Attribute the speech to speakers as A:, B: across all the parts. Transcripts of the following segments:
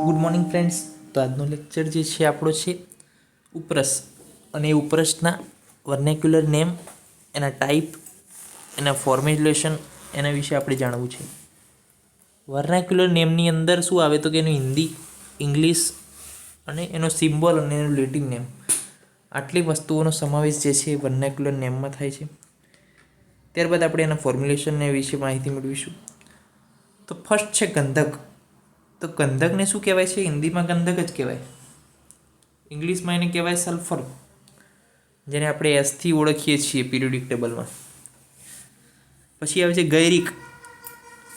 A: Good morning friends. તો આજનો lecture જે છે આપણો છે ઉપરસ, અને એ ઉપરસના વર્નેક્યુલર નેમ, એના ટાઈપ, એના ફોર્મ્યુલેશન, એના વિશે આપણે જાણવું છે. વર્નેક્યુલર નેમની અંદર શું આવે તો કે એનું હિન્દી, ઇંગ્લિશ અને એનો સિમ્બોલ અને એનું લેટિન નેમ, આટલી વસ્તુઓનો સમાવેશ જે છે એ વર્નેક્યુલર નેમમાં થાય છે. ત્યારબાદ આપણે એના ફોર્મ્યુલેશન વિશે માહિતી મેળવીશું. તો ફર્સ્ટ છે ગંધક. તો ગંધકને શું કહેવાય છે? હિન્દીમાં ગંધક જ કહેવાય. ઇંગ્લિશમાં એને કહેવાય સલ્ફર, જેને આપણે એસથી ઓળખીએ છીએ પીરિયોડિક ટેબલમાં. પછી આવે છે ગૈરિક.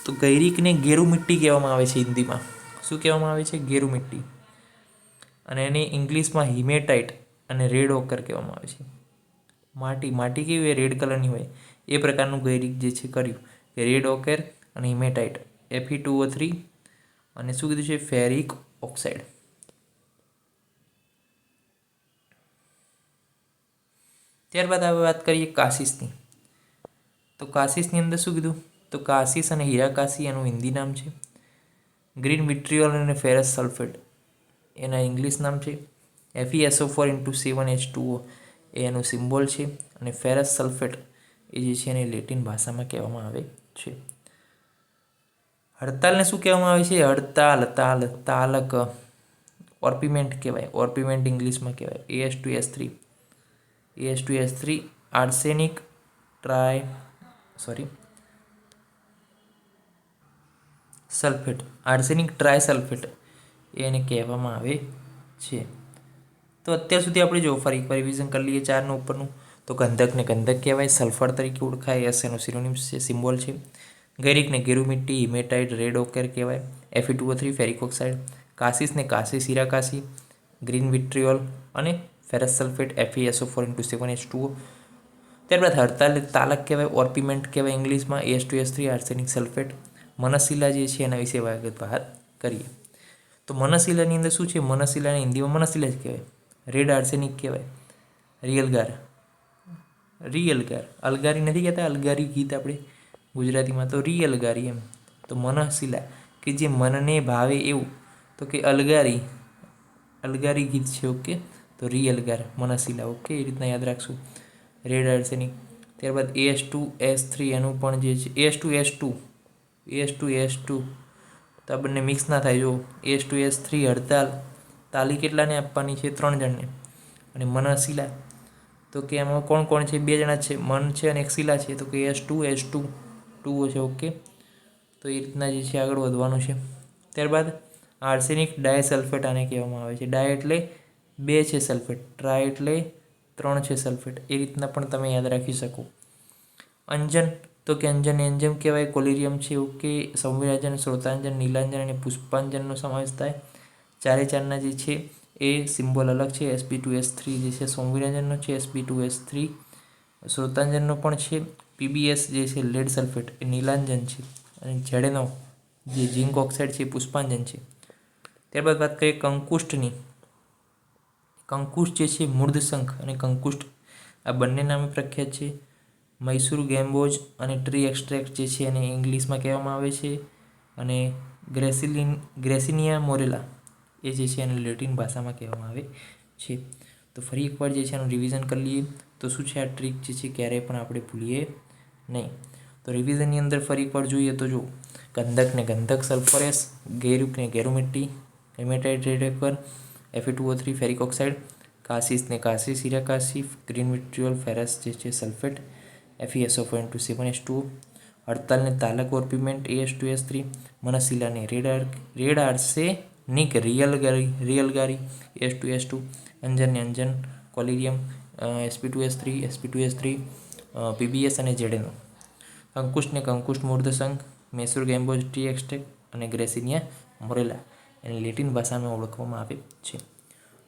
A: તો ગૈરિકને ગેરુ મિટ્ટી કહેવામાં આવે છે હિન્દીમાં. શું કહેવામાં આવે છે? ગેરુ મિટ્ટી. અને એને ઇંગ્લિશમાં હિમેટાઇટ અને રેડ ઓકર કહેવામાં આવે છે. માટી કેવી હોય? રેડ કલરની હોય. એ પ્રકારનું ગૈરિક જે છે કર્યું કે રેડ ઓકર અને હિમેટાઇટ, Fe2O3 અને શું કીધું છે? Ferric oxide. ત્યારબાદ હવે વાત કરીએ કાસિસની. તો કાસિસની અંદર શું કીધું? તો કાસિસ અને હીરાકાસી એનું હિન્દી નામ છે. ગ્રીન વિટ્રિયોલ અને ફેરસ સલ્ફેટ એના ઇંગ્લિશ નામ છે. FeSO4 એ એનું સિમ્બોલ છે. અને ફેરસ સલ્ફેટ એ જે છે એને લેટિન ભાષામાં કહેવામાં આવે છે. હડતાલને શું કહેવામાં આવે છે? હડતાલ, તાલક, ઓર્પિમેન્ટ કહેવાય. ઓર્પિમેન્ટ ઇંગ્લિશમાં કહેવાય. AS2S3 આર્સેનિક ટ્રાયસલ્ફેટ એને કહેવામાં આવે છે. તો અત્યાર સુધી આપણે જો ફરી એકવાર રિવિઝન કરી લઈએ 4 ઉપરનું. તો ગંધકને ગંધક કહેવાય, સલ્ફર તરીકે ઓળખાય, એસ એનો સિનોનિમ છે, સિમ્બોલ છે. ગૈરિકને ગેરુ મિટ્ટી, હિમેટાઇટ, રેડ ઓકેર કહેવાય, Fe2O3 ફેરિક ઓક્સાઇડ. કાસિસને કાસિસ હીરાકાસી, ગ્રીન વિટ્રિયોલ અને ફેરસ સલ્ફેટ FeSO4 ત્યારબાદ હડતાલ તાલક કહેવાય, ઓર્પિમેન્ટ કહેવાય ઇંગ્લિશમાં, AS2S3 આર્સેનિક સલ્ફેટ. મનશિલા જે છે એના વિશે વાત કરીએ. તો મનશિલાની અંદર શું છે? મનશિલાને હિન્દીમાં મનશિલા જ કહેવાય. રેડ આર્સેનિક કહેવાય. અલગારી નથી કહેતા, અલગારી ગીત આપણે ગુજરાતીમાં, તો અલગારી એમ. તો મનશિલા કે જે મનને ભાવે એવું, તો કે અલગારી ગીત છે. ઓકે, તો અલગાર મનશિલા. ઓકે, એ રીતના યાદ રાખશું. Red arsenic. ત્યારબાદ AS2S3 એનું પણ જે છે AS2S2 તો આ બંને મિક્સ ના થાય. જો AS2S3 હડતાલ, તાલી કેટલાને આપવાની છે? 3 જણને. અને મનશિલા તો કે એમાં કોણ છે? 2 જણા છે, મન છે અને એક શિલા છે. તો કે AS2 છે. ઓકે, તો એ રીતના જે છે આગળ વધવાનું છે. ત્યારબાદ આર્સેનિક ડાયસલ્ફેટ આને કહેવામાં આવે છે. ડાય એટલે 2 છે સલ્ફેટ, ટ્રાય એટલે 3 છે સલ્ફેટ. એ રીતના પણ તમે યાદ રાખી શકો. અંજન તો કે અંજન એન્જમ કહેવાય, કોલિરિયમ છે. ઓકે, સંવિરાજન, શ્રોતાંજન, નીલાંજન અને પુષ્પાંજનનો સમાવેશ થાય. 4 જે છે એ સિમ્બોલ અલગ છે. Sp2S3 જે છે સંવિરાજનનો છે, Sp2S3 શ્રોતાંજનનો પણ છે. PbS જે છે લેડ સલ્ફેટ એ નીલાંજન છે. અને ઝેડનો જે ઝિંક ઓક્સાઇડ છે એ પુષ્પાંજન છે. ત્યારબાદ વાત કરીએ કંકુષ્ટની. કંકુષ્ટ જે છે મૂર્ધશંખ અને કંકુષ્ટ આ બંને નામે પ્રખ્યાત છે. મૈસૂર ગેમ્બોજ અને ટ્રી એક્સ્ટ્રેક્ટ જે છે એને ઇંગ્લિશમાં કહેવામાં આવે છે. અને ગ્રેસિનિયા મોરેલા એ જે છે એને લેટિન ભાષામાં કહેવામાં આવે છે. તો ફરી એકવાર જે છે એનું રિવિઝન કરી લઈએ. તો શું છે? આ ટ્રીક જે છે ક્યારેય પણ આપણે ભૂલીએ નહીં. તો રિવિઝનની અંદર ફરી એકવાર જોઈએ તો જો ગંધકને ગંધક સલ્ફરેસ, ગેરુકને ગેરુ મિટ્ટી, hematite red ochre, Fe2O3 ferric oxide. કાસિસને કાસિસ હીરાકાસી, ગ્રીન વિટ્રિયોલ, ફેરસ જે છે સલ્ફેટ, FeSO4 હડતાલને તાલક ઓર્પિમેન્ટ AS2S3, મનશિલાને રેડ આર્સેનિક રિયલગારી AS2S2, અંજનને અંજન કોલિરિયમ Sp2S3 PbS અને ઝેડનો. કંકુષ્ટને કંકુષ્ટ મૂર્ધશંખ, મૈસૂર ગેમ્બોજ ટ્રી એક્સ્ટ્રેક્ટ અને ગ્રેસિનિયા મોરેલા એને લેટિન ભાષામાં ઓળખવામાં આવે છે.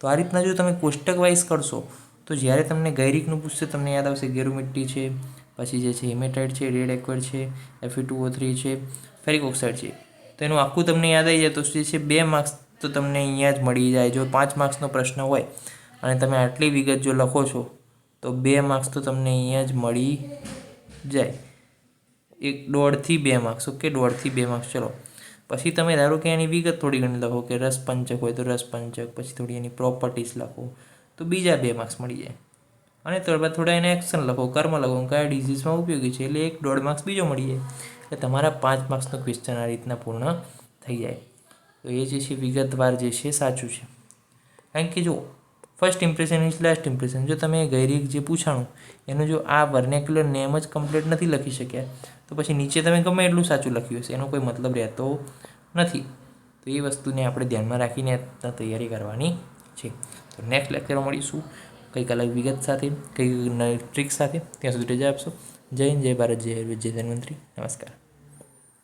A: તો આ રીતના જો તમે કોષ્ટક વાઇઝ કરશો તો જ્યારે તમને ગૈરિકનું પૂછશે તમને યાદ આવશે ગેરુ મિટ્ટી છે, પછી જે છે હિમેટાઇટ છે, રેડ એક્વર છે, Fe2O3 છે, ફેરિક ઓક્સાઇડ છે. તો એનું આખું તમને યાદ આવી જાય તો જે છે 2 માર્ક્સ તો તમને અહીંયા જ મળી જાય. જો 5 માર્ક્સનો પ્રશ્ન હોય અને તમે આટલી વિગત જો લખો છો તો 2 માર્ક્સ તો તમને અહીંયા જ મળી જાય. 1.5 થી 2 માર્ક્સ. ઓકે, 1.5 થી 2 માર્ક્સ. ચલો, પછી તમે ધારો કે એની વિગત થોડી ઘણી લખો કે રસપંચક હોય તો રસપંચક, પછી થોડી એની પ્રોપર્ટીઝ લખો તો બીજા 2 માર્ક્સ મળી જાય. અને ત્યારબાદ થોડા એને એક્શન લખો, કર્મ લખો, કયા ડિઝીઝમાં ઉપયોગી છે, એટલે 1.5 માર્ક્સ બીજો મળી જાય. એટલે તમારા 5 માર્ક્સનો ક્વેશ્ચન આ રીતના પૂર્ણ થઈ જાય. તો એ જે છે વિગતવાર જે છે સાચું છે. કારણ કે જો first impression is last impression, જો તમે ગઈરી જે પૂછાણું એનું જો આ વર્નેક્યુલર નેમ જ કમ્પ્લીટ નથી લખી શક્યા તો પછી નીચે તમે ગમે એટલું સાચું લખ્યું હશે એનો કોઈ મતલબ રહેતો નથી. તો એ વસ્તુને આપણે ધ્યાનમાં રાખીને તૈયારી કરવાની છે. તો નેક્સ્ટ લેક્ચરમાં મળીશું કંઈક અલગ વિગત સાથે, કંઈક નવી ટ્રીક સાથે. ત્યાં સુધી રજા આપશો. જય હિન્દ, જય ભારત, જય આયુર્વેદ, જય ધન્વંતરી. નમસ્કાર.